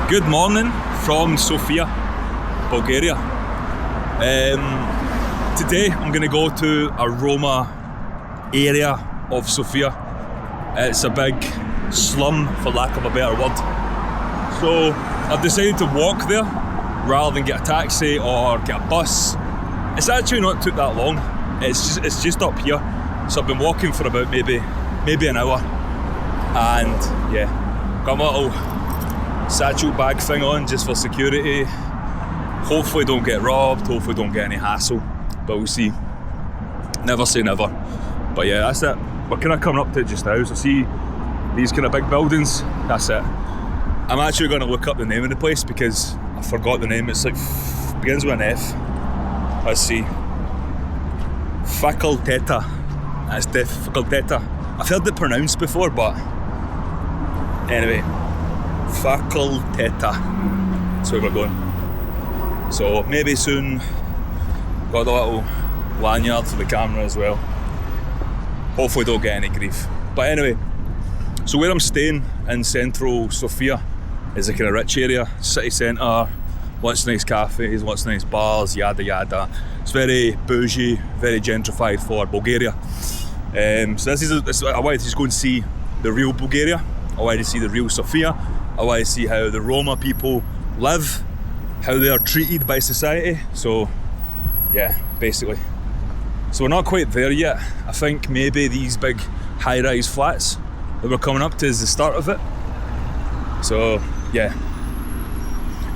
Good morning from Sofia, Bulgaria. Today I'm going to go to a Roma area of Sofia. It's a big slum, for lack of a better word. So I've decided to walk there rather than get a taxi or get a bus. It's actually not took that long. It's just up here. So I've been walking for about maybe an hour. And yeah, got my little satchel bag thing on just for security. Hopefully don't get robbed, hopefully don't get any hassle, but we'll see. Never say never. But yeah, that's it. We're kind of coming up to it just now, so see these kind of big buildings, that's it. I'm actually going to look up the name of the place because I forgot the name. It's like, begins with an F. Let's see. Faculteta. That's Faculteta. I've heard it pronounced before, but anyway. Faculteta. That's where we're going. So maybe soon. Got a little lanyard for the camera as well. Hopefully don't get any grief. But anyway, so where I'm staying in central Sofia is a kind of rich area, city centre, lots of nice cafes, lots of nice bars, yada yada. It's very bougie, very gentrified for Bulgaria. So I wanted to just go and see the real Bulgaria. I wanted to see the real Sofia. I want to see how the Roma people live, how they are treated by society. So yeah, basically. So we're not quite there yet. I think maybe these big high-rise flats that we're coming up to is the start of it. So yeah,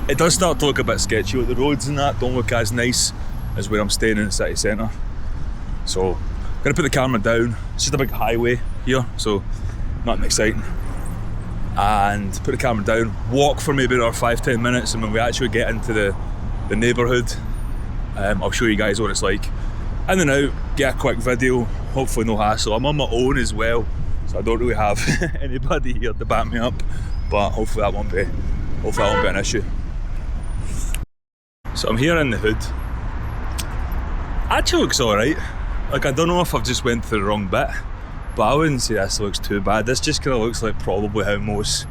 it does start to look a bit sketchy. Like the roads and that don't look as nice as where I'm staying in the city centre. So I'm gonna put the camera down. It's just a big highway here, so nothing exciting. And put the camera down, walk for maybe another 5-10 minutes, and when we actually get into the neighbourhood, I'll show you guys what it's like. In and out, get a quick video, hopefully no hassle. I'm on my own as well, so I don't really have anybody here to back me up, but hopefully that won't be an issue. So I'm here in the hood. Actually looks alright. Like, I don't know if I've just went to the wrong bit, but I wouldn't say this looks too bad. This just kind of looks like probably how most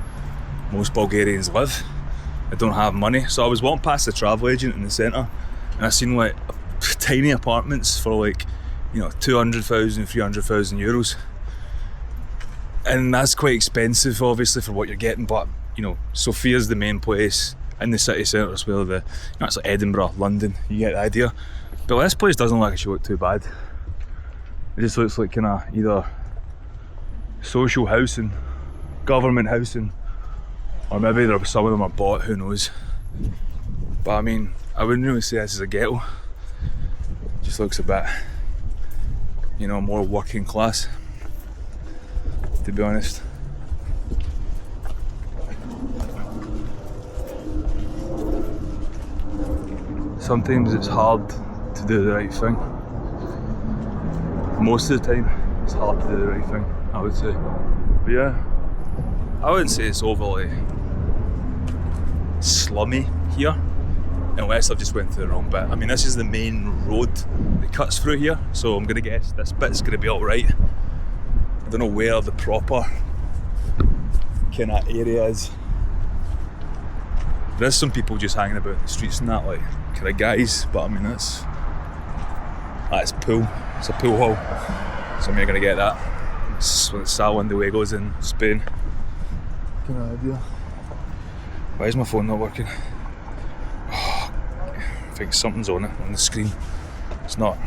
Bulgarians live. They don't have money. So I was walking past the travel agent in the centre and I seen like tiny apartments for like, 200,000, 300,000 euros. And that's quite expensive obviously for what you're getting, but Sofia's the main place in the city centre as well. It's like Edinburgh, London, you get the idea. But this place doesn't actually look too bad. It just looks like kind of either social housing, government housing, or maybe some of them are bought, who knows. But I mean, I wouldn't really say this is a ghetto. It just looks a bit, more working class, to be honest. Sometimes it's hard to do the right thing. Most of the time, it's hard to do the right thing, I would say. But yeah, I wouldn't say it's overly slummy here, unless I've just went to the wrong bit. I mean, this is the main road that cuts through here, so I'm gonna guess this bit's gonna be alright. I don't know where the proper kind of area is. There is some people just hanging about in the streets and that, like kind of guys, but I mean that's pool. It's a pool hall, so I'm gonna get that. It's Salon de Juegos in Spain. Kind of idea. Why is my phone not working? Oh, I think something's on the screen. It's not.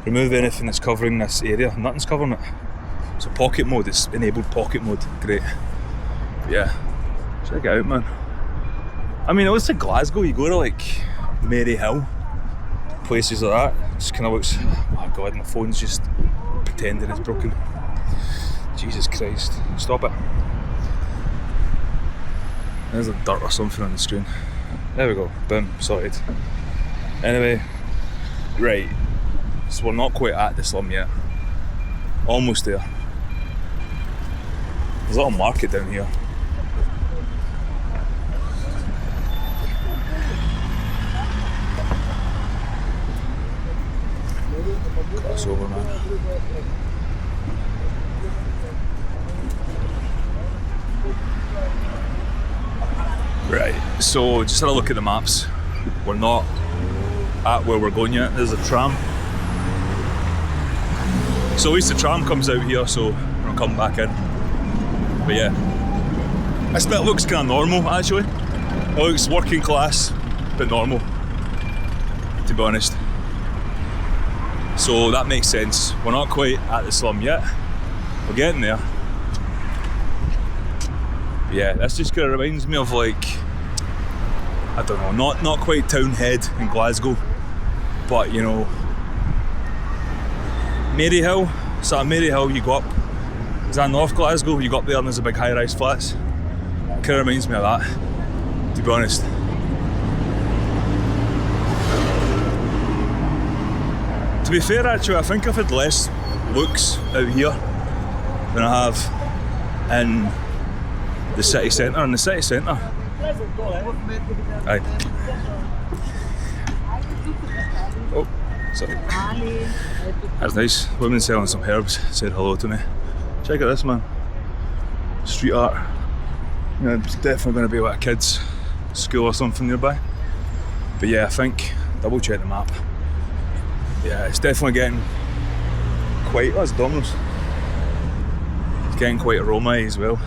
Remove anything that's covering this area. Nothing's covering it. So pocket mode, it's enabled pocket mode. Great. But yeah, check it out, man. I mean, it looks like Glasgow. You go to like Mary Hill, places like that. It just kind of looks. Oh my god, my phone's just pretending it's broken. Jesus Christ! Stop it. There's a dirt or something on the screen. There we go. Boom. Sorted. Anyway, right. So we're not quite at the slum yet. Almost there. There's a little market down here. Cross over, man. So just had a look at the maps. We're not at where we're going yet. There's a tram. So at least the tram comes out here, so we're gonna come back in. But yeah, this bit looks kind of normal actually. It looks working class, but normal, to be honest. So that makes sense. We're not quite at the slum yet. We're getting there. But yeah, this just kind of reminds me of like, I don't know, not quite Townhead in Glasgow, but you know, Maryhill. So at Maryhill you go up, is that North Glasgow? You go up there and there's a big high-rise flats. Kind of reminds me of that, to be honest. To be fair actually, I think I've had less looks out here than I have in the city centre. In the city centre, aye. Oh, sorry. That's nice. Women selling some herbs said hello to me. Check out this, man. Street art. You know, it's definitely going to be like a kids' school or something nearby. But yeah, I think, double check the map. Yeah, it's definitely getting quite, that's Domino's. It's getting quite Roma as well.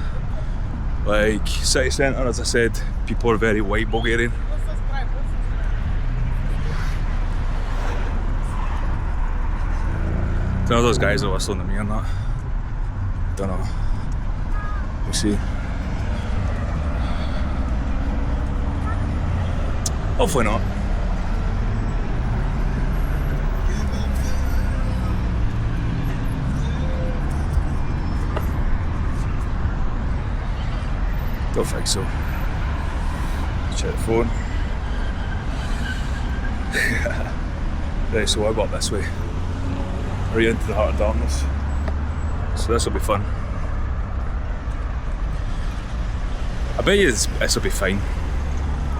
Like, city centre, as I said, people are very white Bulgarian. Don't know those guys are whistling to me or not. Don't know. We'll see. Hopefully not. Don't think so. Check the phone. Right, so I got this way. Right into the heart of darkness. So this will be fun. I bet you this will be fine.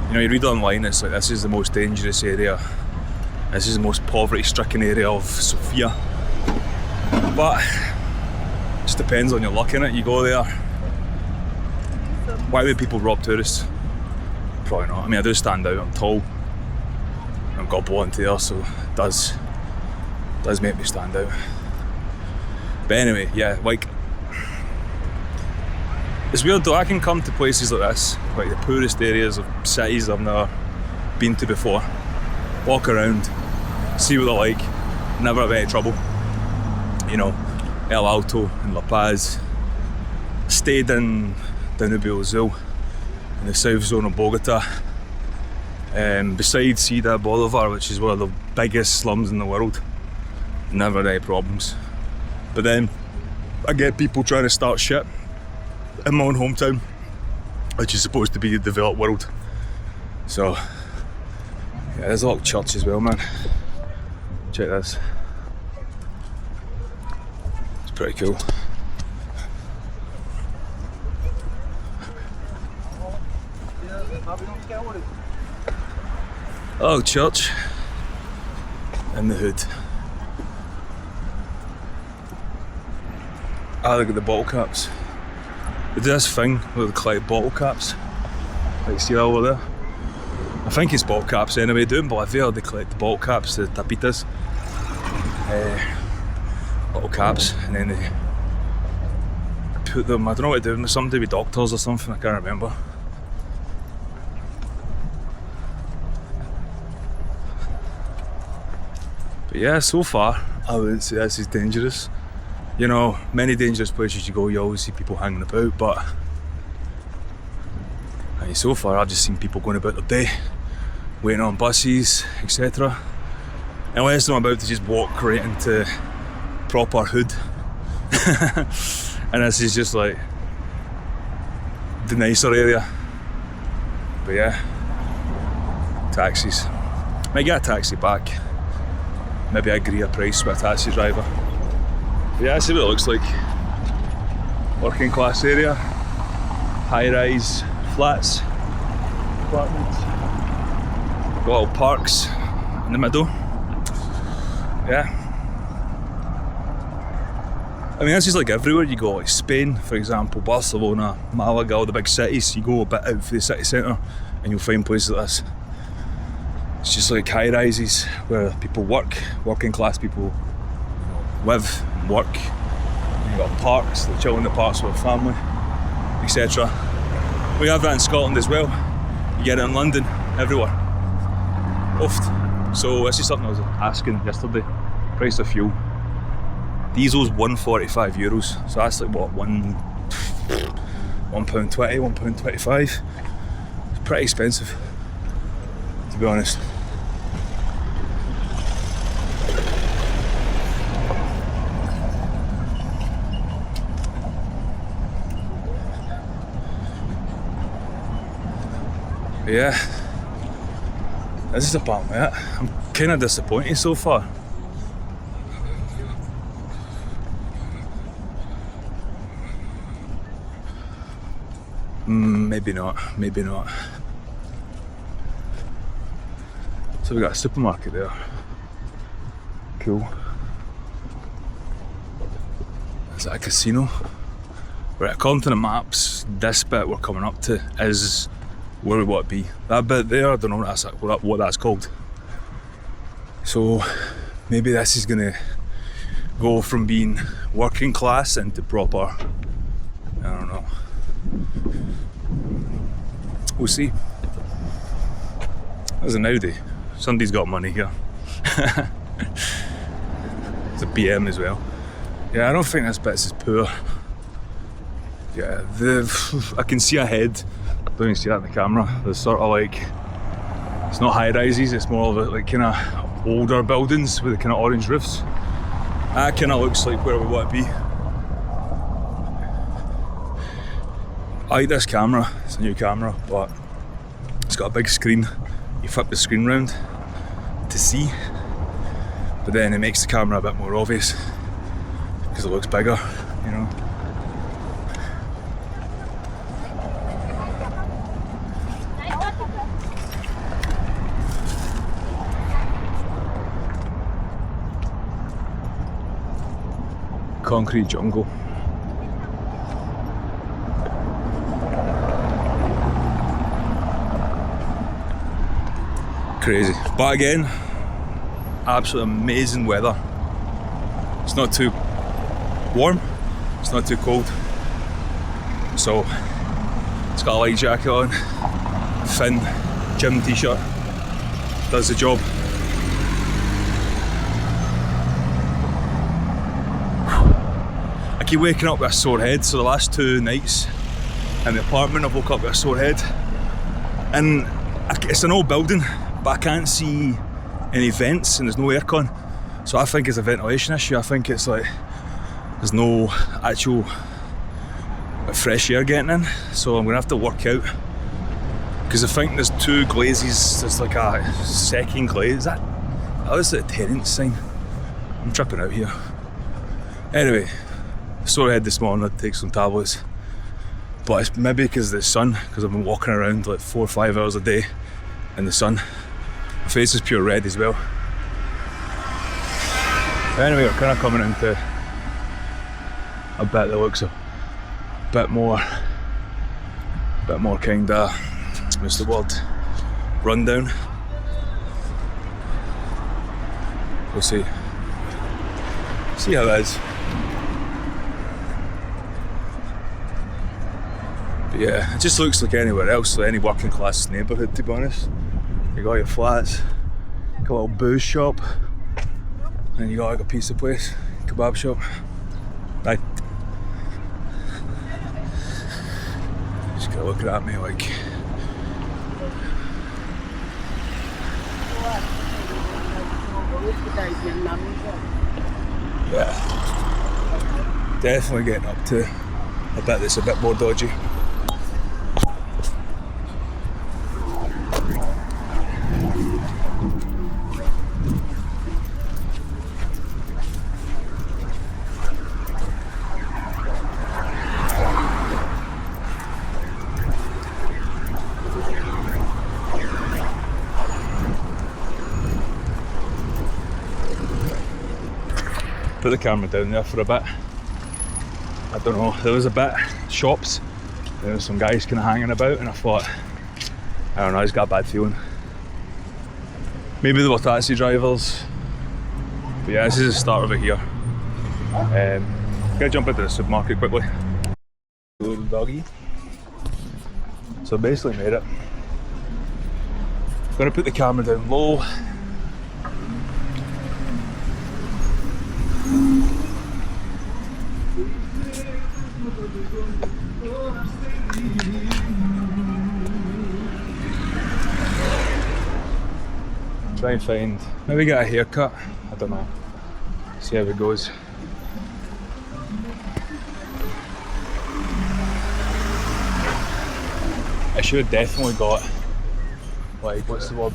You know, you read online, it's like this is the most dangerous area. This is the most poverty-stricken area of Sofia. But it just depends on your luck in it. You go there. Why would people rob tourists? Probably not. I mean, I do stand out. I'm tall. I've got blonde hair, so it does make me stand out. But anyway, yeah, like, it's weird though. I can come to places like this, like the poorest areas of cities I've never been to before, walk around, see what they're like, never have any trouble. You know, El Alto and La Paz. Stayed in Danube Azul in the south zone of Bogota, beside Cida Bolivar, which is one of the biggest slums in the world. Never had any problems. But then I get people trying to start shit in my own hometown, which is supposed to be the developed world. So yeah, there's a lot of church as well, man. Check this. It's pretty cool. Oh, church in the hood. Ah, look at the bottle caps. They do this thing where they collect bottle caps. Like, see that over there? I think it's bottle caps anyway. Do it in Bolivia, they collect the bottle caps, the tapitas. Bottle caps, and then they put them, I don't know what they're doing, something to do with doctors or something, I can't remember. But yeah, so far, I wouldn't say this is dangerous. You know, many dangerous places you go, you always see people hanging about, but so far I've just seen people going about their day, waiting on buses, etc. Unless I'm about to just walk right into proper hood. And this is just like the nicer area. But yeah, taxis. Might get a taxi back. Maybe I agree a price with a taxi driver. But yeah, I see what it looks like. Working class area, high rise flats, apartments. Got little parks in the middle. Yeah. I mean, this is like everywhere you go, like Spain, for example, Barcelona, Malaga, all the big cities. You go a bit out for the city centre and you'll find places like this. It's just like high rises where people work, working class people live and work. You've got parks, they chill in the parks with family, etc. We have that in Scotland as well. You get it in London, everywhere. Oft. So this is something I was asking yesterday. Price of fuel. Diesel's €145, so that's like what, £1.20, £1.25. It's pretty expensive, to be honest. But yeah, this is apart from it. I'm kind of disappointed so far. Maybe not, maybe not. So we got a supermarket there. Cool. Is that a casino? Right, according to the maps, this bit we're coming up to is where we want to be. That bit there, I don't know what that's called. So maybe this is gonna go from being working class into proper, I don't know. We'll see. There's an Audi. Somebody's got money here. It's a BM as well. Yeah, I don't think this bit's as poor. Yeah, I can see ahead. Don't even see that in the camera. There's sort of like, it's not high rises, it's more of a, like kind of older buildings with the kind of orange roofs. That kind of looks like where we want to be. I like this camera, it's a new camera, but it's got a big screen. You flip the screen round to see, but then it makes the camera a bit more obvious because it looks bigger, you know. Concrete jungle. Crazy. But again, absolutely amazing weather. It's not too warm, it's not too cold. So, it's got a light jacket on, thin gym t-shirt, does the job. I keep waking up with a sore head, so the last 2 nights in the apartment I've woke up with a sore head. And it's an old building, but I can't see any vents and there's no aircon. So I think it's a ventilation issue. I think it's like there's no actual fresh air getting in. So I'm gonna have to work out, because I think there's 2 glazes. There's like a second glaze. That was the tenant sign. I'm tripping out here. Anyway, sore head this morning. I'd take some tablets, but it's maybe because of the sun, because I've been walking around like 4 or 5 hours a day in the sun. My face is pure red as well. Anyway, we're kind of coming into a bit that looks a bit more kind of, what's the word, rundown. We'll see how that is. But yeah, it just looks like anywhere else, like any working class neighbourhood, to be honest. You got your flats, you got a little booze shop, and you got like a pizza place, kebab shop. Right. Just gotta look at me like. Yeah. Definitely getting up to a bit that's a bit more dodgy. Put the camera down there for a bit. don't know, there was a bit shops, there was some guys kind of hanging about, and I thought, I don't know, I just got a bad feeling. Maybe they were taxi drivers, but yeah, this is the start of it here. Gonna jump into the supermarket quickly. Little doggy. So basically made it. Gonna put the camera down low. Try and find, maybe get a haircut, I don't know, see how it goes. I should have definitely got, like, what's the word?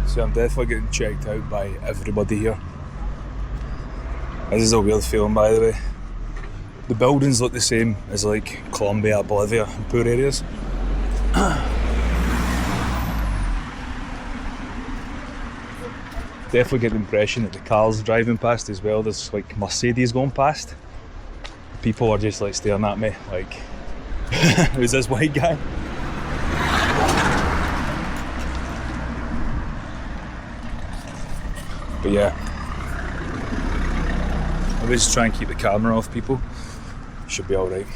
So I'm definitely getting checked out by everybody here. This is a weird feeling, by the way. The buildings look the same as like Colombia, Bolivia, and poor areas. Definitely get the impression that the cars driving past as well, there's like Mercedes going past. People are just like staring at me like, who's this white guy? But yeah, I'll just try and keep the camera off people. Should be alright.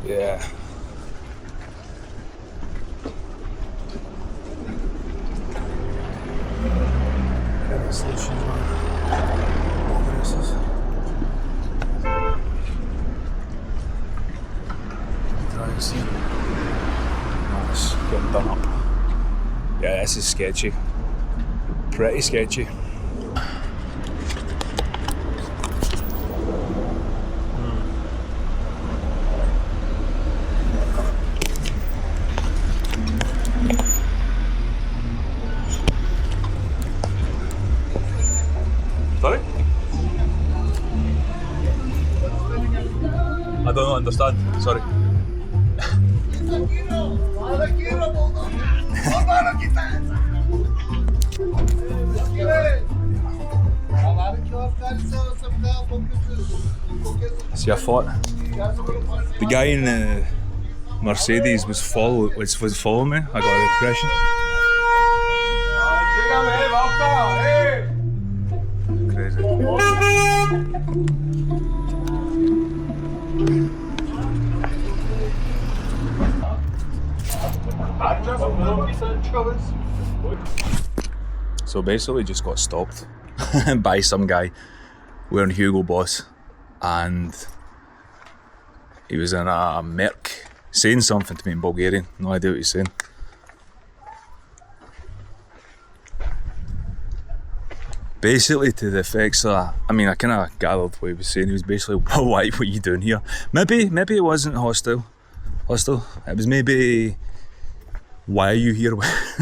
Yeah. Nice, getting done up. Yeah, this is sketchy. Pretty sketchy. Sorry? I don't understand, sorry. See, I thought the guy in the Mercedes was following me. I got the impression. Crazy. So basically just got stopped by some guy wearing Hugo Boss, and he was in a Merc saying something to me in Bulgarian. No idea what he's saying. Basically to the effects that, I mean, I kind of gathered what he was saying. He was basically, what are you doing here? Maybe it wasn't hostile. It was maybe, why are you here?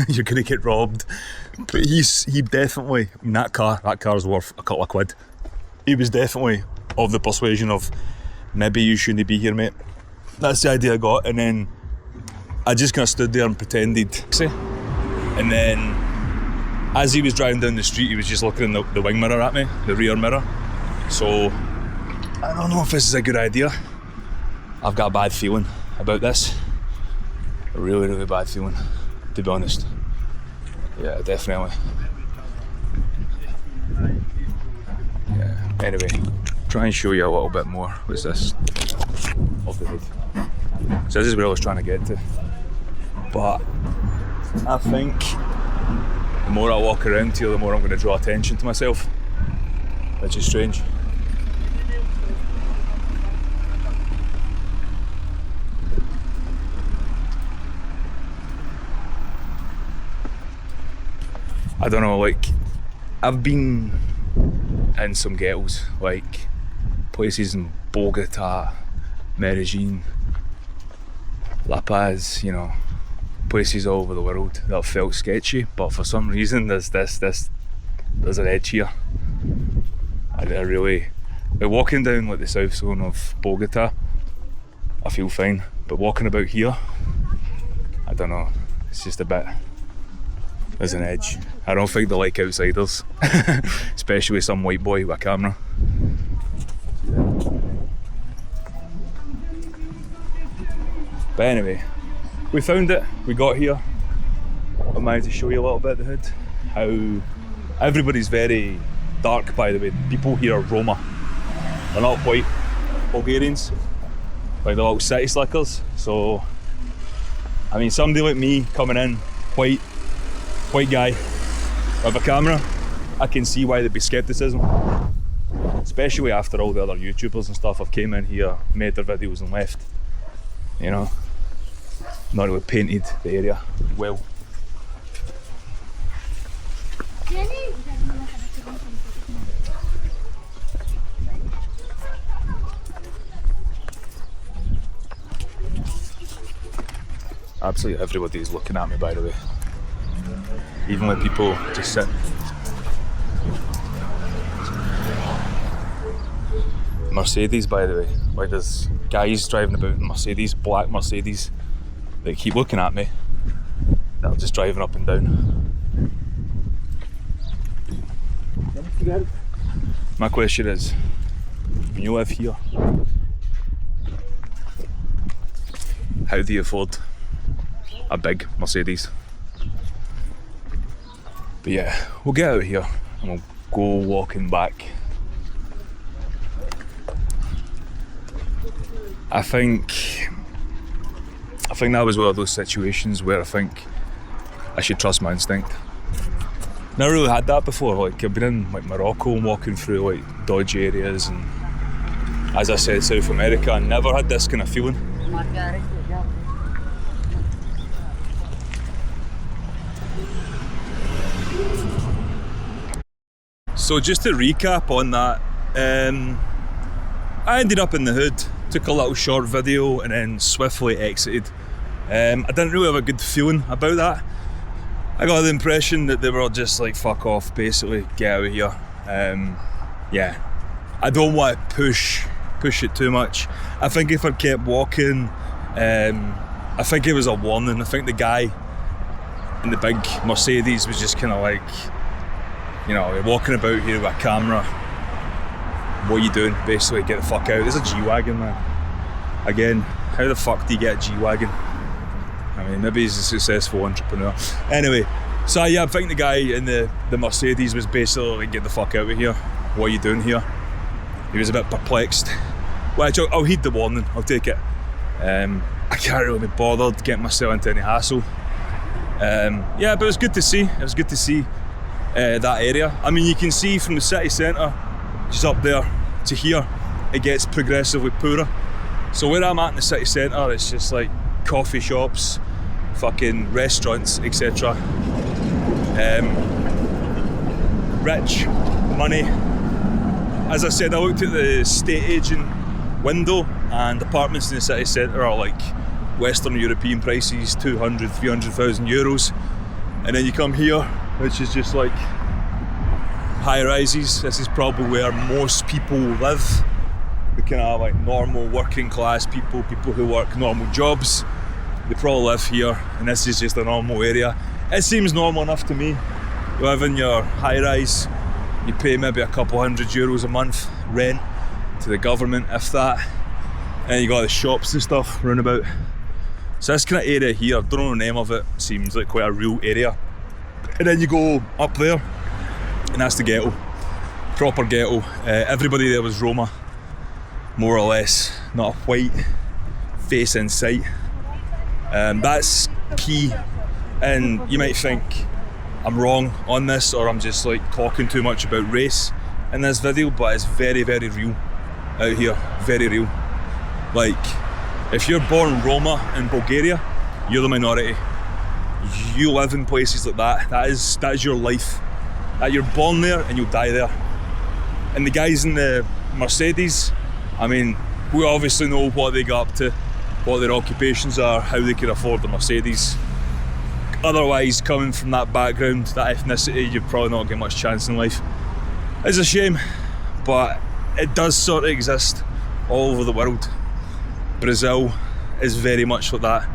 You're gonna get robbed. But he definitely, I mean, that car's worth a couple of quid. He was definitely of the persuasion of, maybe you shouldn't be here, mate. That's the idea I got, and then I just kind of stood there and pretended. And then, as he was driving down the street, he was just looking in the wing mirror at me, the rear mirror. So, I don't know if this is a good idea. I've got a bad feeling about this. A really, really bad feeling, to be honest. Yeah, definitely. Yeah, anyway, try and show you a little bit more. What's this? Of the hood. So this is where I was trying to get to. but I think the more I walk around here, the more I'm going to draw attention to myself, which is strange. I don't know, like, I've been in some ghettos, like places in Bogota, Medellin, La Paz, you know, places all over the world that have felt sketchy, but for some reason there's an edge here. I really, like, walking down like the south zone of Bogota, I feel fine, but walking about here, I don't know, it's just a bit, there's an edge. I don't think they like outsiders, especially some white boy with a camera. But anyway, we found it, we got here. I managed to show you a little bit of the hood. How everybody's very dark, by the way. People here are Roma. They're not white Bulgarians, like the little city slickers. So, I mean, somebody like me coming in, white guy with a camera, I can see why there'd be skepticism. Especially after all the other YouTubers and stuff have came in here, made their videos and left. You know, not really painted the area well. Absolutely everybody is looking at me, by the way. Even when people just sit. Mercedes, by the way. Like, there's guys driving about in Mercedes, black Mercedes, that keep looking at me. They're just driving up and down. My question is, when you live here, how do you afford a big Mercedes? But yeah, we'll get out of here and we'll go walking back. I think that was one of those situations where I think I should trust my instinct. Never really had that before. Like, I've been in like Morocco and walking through like dodgy areas, and as I said, South America, I never had this kind of feeling. So just to recap on that, I ended up in the hood, took a little short video and then swiftly exited. I didn't really have a good feeling about that. I got the impression that they were just like, fuck off, basically, get out of here. Yeah, I don't want to push it too much. I think if I kept walking, I think it was a warning. I think the guy in the big Mercedes was just kind of like, you know, walking about here with a camera. What are you doing? Basically, get the fuck out. There's a G-Wagon, man. Again, how the fuck do you get a G-Wagon? I mean, maybe he's a successful entrepreneur. Anyway, so yeah, I think the guy in the Mercedes was basically like, get the fuck out of here. What are you doing here? He was a bit perplexed. Well, I'll heed the warning, I'll take it. I can't really be bothered getting myself into any hassle. Yeah, but it was good to see. It was good to see that area. I mean, you can see from the city centre, just up there to here, it gets progressively poorer. So where I'm at in the city centre, it's just like coffee shops, fucking restaurants, etc. Rich, money. As I said, I looked at the estate agent window, and apartments in the city centre are like Western European prices, 200, 300,000 euros. And then you come here, which is just like high rises. This is probably where most people live. The kind of like normal working class people who work normal jobs, they probably live here, and this is just a normal area. It seems normal enough to me. You live in your high rise, you pay maybe a couple €100 a month rent to the government, if that, and you got the shops and stuff round about. So this kind of area here, I don't know the name of it, seems like quite a real area. And then you go up there, and that's the ghetto, proper ghetto. Everybody there was Roma, more or less, not a white face in sight. That's key, and you might think I'm wrong on this, or I'm just like talking too much about race in this video, but it's very, very real out here, very real. Like, if you're born Roma in Bulgaria, you're the minority. You live in places like that. That is your life. That you're born there and you'll die there. And the guys in the Mercedes, I mean, we obviously know what they got up to, what their occupations are, how they could afford a Mercedes. Otherwise, coming from that background, that ethnicity, you've probably not got much chance in life. It's a shame, but it does sort of exist all over the world. Brazil is very much like that.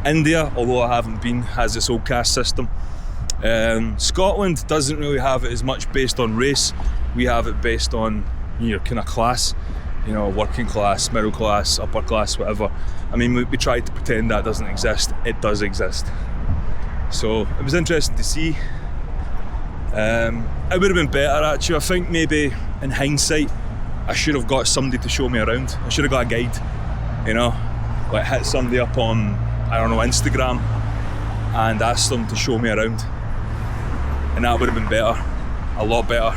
India, although I haven't been, has this whole caste system. Scotland doesn't really have it as much based on race. We have it based on your kind of class, you know, working class, middle class, upper class, whatever. I mean, we try to pretend that doesn't exist. It does exist. So it was interesting to see. It would have been better actually. I think maybe in hindsight, I should have got somebody to show me around. I should have got a guide, you know, like hit somebody up on, I don't know, Instagram and asked them to show me around. And that would have been better, a lot better.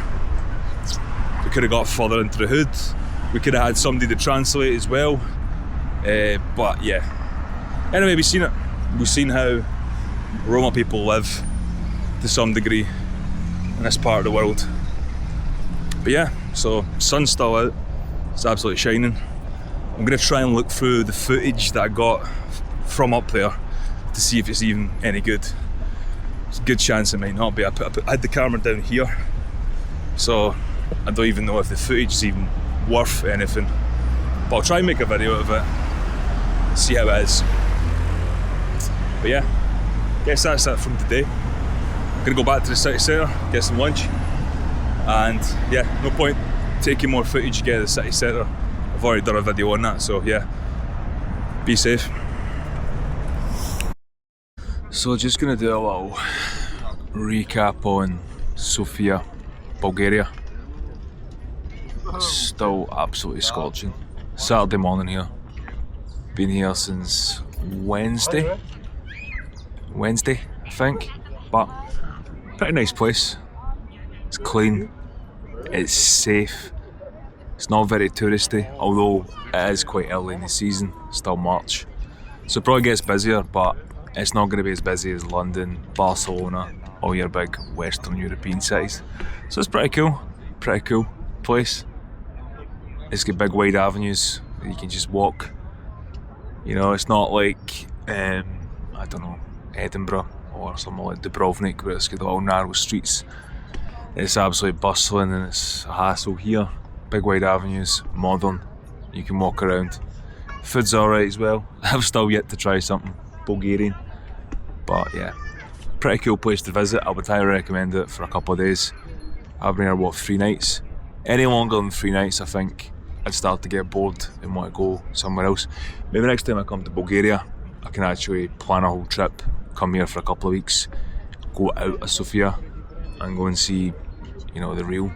We could have got further into the hood. We could have had somebody to translate as well. But yeah. Anyway, we've seen it. We've seen how Roma people live to some degree in this part of the world. But yeah, so sun's still out. It's absolutely shining. I'm gonna try and look through the footage that I got from up there to see if it's even any good. There's a good chance it might not be. I had the camera down here, so I don't even know if the footage is even worth anything. But I'll try and make a video of it, see how it is. But yeah, guess that's it from today. I'm gonna go back to the city centre, get some lunch, and yeah, no point taking more footage to get to the city centre. I've already done a video on that, so yeah, be safe. So just gonna do a little recap on Sofia, Bulgaria. Still absolutely scorching. Saturday morning here. Been here since Wednesday, I think. But pretty nice place. It's clean. It's safe. It's not very touristy, although it is quite early in the season. Still March, so it probably gets busier, but it's not going to be as busy as London, Barcelona, all your big Western European cities. So it's pretty cool place. It's got big wide avenues that you can just walk. You know, it's not like, I don't know, Edinburgh or something like Dubrovnik where it's got all narrow streets. It's absolutely bustling and it's a hassle here. Big wide avenues, modern, you can walk around. Food's alright as well. I've still yet to try something Bulgarian. But yeah, pretty cool place to visit. I would highly recommend it for a couple of days. I've been here, 3 nights? Any longer than 3 nights, I think I'd start to get bored and want to go somewhere else. Maybe next time I come to Bulgaria, I can actually plan a whole trip, come here for a couple of weeks, go out of Sofia and go and see, you know, the real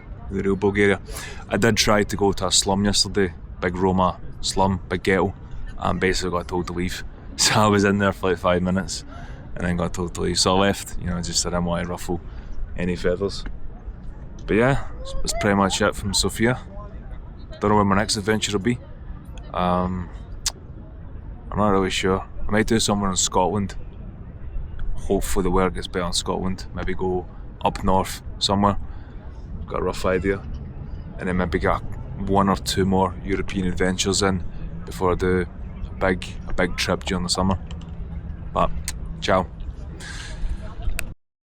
Bulgaria. I did try to go to a slum yesterday, big Roma slum, big ghetto, and basically got told to leave. So I was in there for like 5 minutes and then got told to leave. So I left, you know, just I didn't want to ruffle any feathers. But yeah, that's pretty much it from Sofia. Don't know where my next adventure will be. I'm not really sure. I might do somewhere in Scotland. Hopefully the weather gets better in Scotland. Maybe go up north somewhere. Got a rough idea. And then maybe get 1 or 2 more European adventures in before I do a big trip during the summer. But ciao.